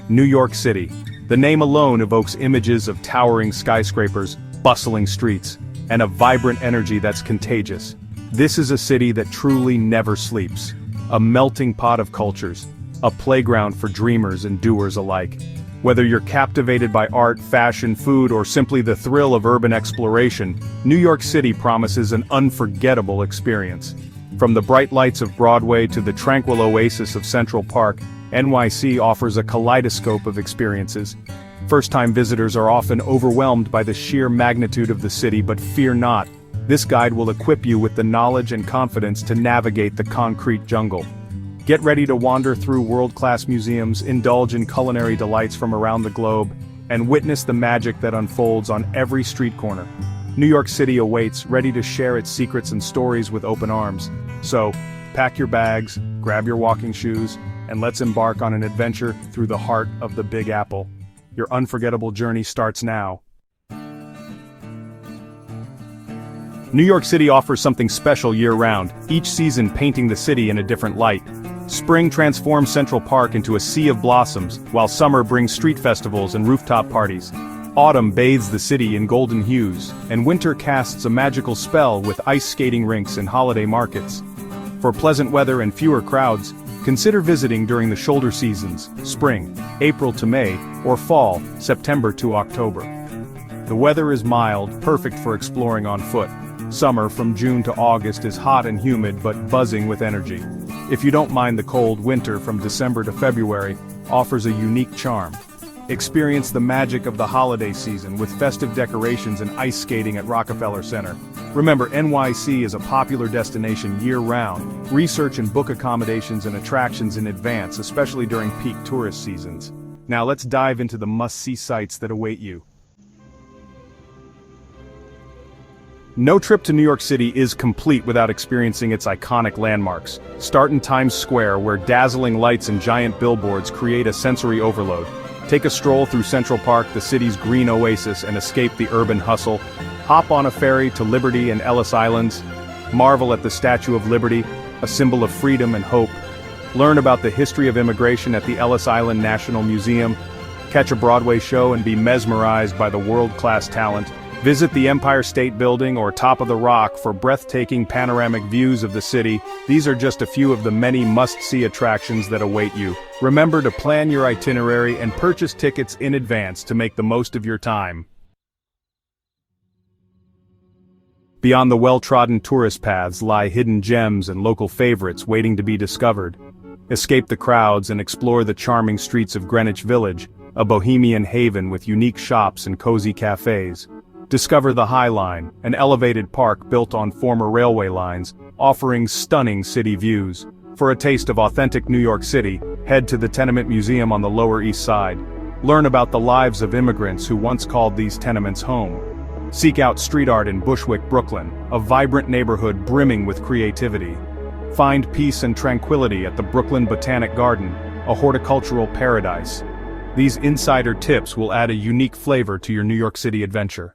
New York City. The name alone evokes images of towering skyscrapers, bustling streets, and a vibrant energy that's contagious. This is a city that truly never sleeps. A melting pot of cultures. A playground for dreamers and doers alike. Whether you're captivated by art, fashion, food, or simply the thrill of urban exploration, New York City promises an unforgettable experience. From the bright lights of Broadway to the tranquil oasis of Central Park, NYC offers a kaleidoscope of experiences. First-time visitors are often overwhelmed by the sheer magnitude of the city, but fear not. This guide will equip you with the knowledge and confidence to navigate the concrete jungle. Get ready to wander through world-class museums, indulge in culinary delights from around the globe, and witness the magic that unfolds on every street corner. New York City awaits, ready to share its secrets and stories with open arms. So, pack your bags, grab your walking shoes, and let's embark on an adventure through the heart of the Big Apple. Your unforgettable journey starts now. New York City offers something special year-round, each season painting the city in a different light. Spring transforms Central Park into a sea of blossoms, while summer brings street festivals and rooftop parties. Autumn bathes the city in golden hues, and winter casts a magical spell with ice skating rinks and holiday markets. For pleasant weather and fewer crowds, consider visiting during the shoulder seasons, spring, April to May, or fall, September to October. The weather is mild, perfect for exploring on foot. Summer from June to August is hot and humid but buzzing with energy. If you don't mind the cold, winter from December to February offers a unique charm. Experience the magic of the holiday season with festive decorations and ice skating at Rockefeller Center. Remember, NYC is a popular destination year-round. Research and book accommodations and attractions in advance, especially during peak tourist seasons. Now let's dive into the must-see sights that await you. No trip to New York City is complete without experiencing its iconic landmarks. Start in Times Square, where dazzling lights and giant billboards create a sensory overload. Take a stroll through Central Park, the city's green oasis, and escape the urban hustle. Hop on a ferry to Liberty and Ellis Islands. Marvel at the Statue of Liberty, a symbol of freedom and hope. Learn about the history of immigration at the Ellis Island National Museum. Catch a Broadway show and be mesmerized by the world-class talent. Visit the Empire State Building or Top of the Rock for breathtaking panoramic views of the city. These are just a few of the many must-see attractions that await you. Remember to plan your itinerary and purchase tickets in advance to make the most of your time. Beyond the well-trodden tourist paths lie hidden gems and local favorites waiting to be discovered. Escape the crowds and explore the charming streets of Greenwich Village, a bohemian haven with unique shops and cozy cafes. Discover the High Line, an elevated park built on former railway lines, offering stunning city views. For a taste of authentic New York City, head to the Tenement Museum on the Lower East Side. Learn about the lives of immigrants who once called these tenements home. Seek out street art in Bushwick, Brooklyn, a vibrant neighborhood brimming with creativity. Find peace and tranquility at the Brooklyn Botanic Garden, a horticultural paradise. These insider tips will add a unique flavor to your New York City adventure.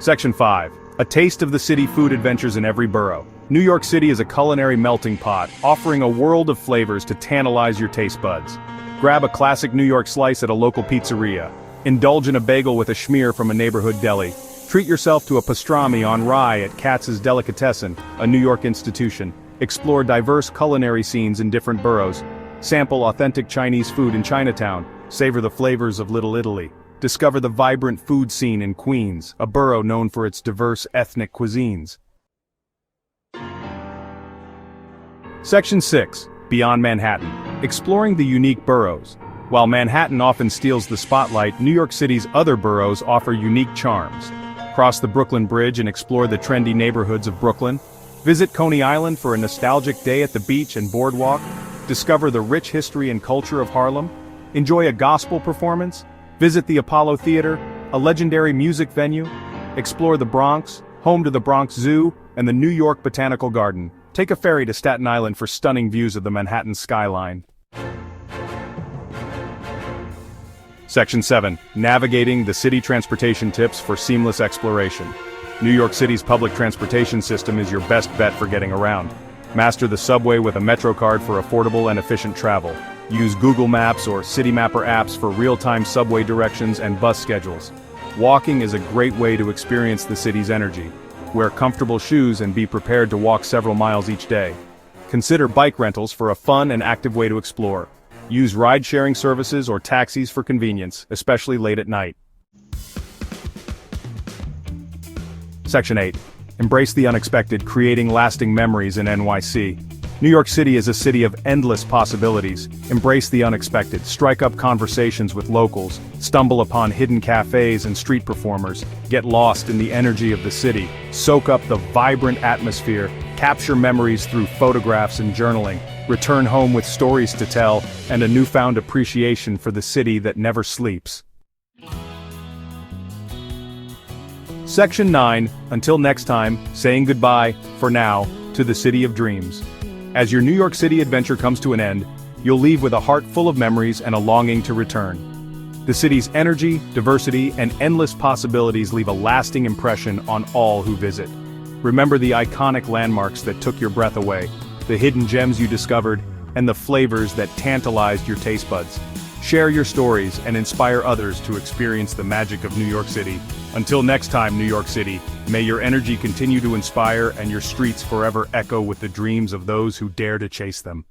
Section 5. A taste of the city food adventures in every borough. New York City is a culinary melting pot, offering a world of flavors to tantalize your taste buds. Grab a classic New York slice at a local pizzeria. Indulge in a bagel with a schmear from a neighborhood deli. Treat yourself to a pastrami on rye at Katz's Delicatessen, a New York institution. Explore diverse culinary scenes in different boroughs. Sample authentic Chinese food in Chinatown. Savor the flavors of Little Italy. Discover the vibrant food scene in Queens, a borough known for its diverse ethnic cuisines. Section 6. Beyond Manhattan. Exploring the unique boroughs. While Manhattan often steals the spotlight, New York City's other boroughs offer unique charms. Cross the Brooklyn Bridge and explore the trendy neighborhoods of Brooklyn. Visit Coney Island for a nostalgic day at the beach and boardwalk. Discover the rich history and culture of Harlem. Enjoy a gospel performance. Visit the Apollo Theater, a legendary music venue. Explore the Bronx, home to the Bronx Zoo, and the New York Botanical Garden. Take a ferry to Staten Island for stunning views of the Manhattan skyline. Section 7. Navigating the city transportation tips for seamless exploration. New York City's public transportation system is your best bet for getting around. Master the subway with a Metro card for affordable and efficient travel. Use Google Maps or City Mapper apps for real-time subway directions and bus schedules. Walking is a great way to experience the city's energy. Wear comfortable shoes and be prepared to walk several miles each day. Consider bike rentals for a fun and active way to explore. Use ride-sharing services or taxis for convenience, especially late at night. Section 8. Embrace the unexpected, creating lasting memories in NYC. New York City is a city of endless possibilities. Embrace the unexpected, strike up conversations with locals, stumble upon hidden cafes and street performers, get lost in the energy of the city, soak up the vibrant atmosphere, capture memories through photographs and journaling, return home with stories to tell, and a newfound appreciation for the city that never sleeps. Section 9, until next time, saying goodbye, for now, to the City of Dreams. As your New York City adventure comes to an end, you'll leave with a heart full of memories and a longing to return. The city's energy, diversity, and endless possibilities leave a lasting impression on all who visit. Remember the iconic landmarks that took your breath away, the hidden gems you discovered, and the flavors that tantalized your taste buds. Share your stories and inspire others to experience the magic of New York City. Until next time, New York City, may your energy continue to inspire and your streets forever echo with the dreams of those who dare to chase them.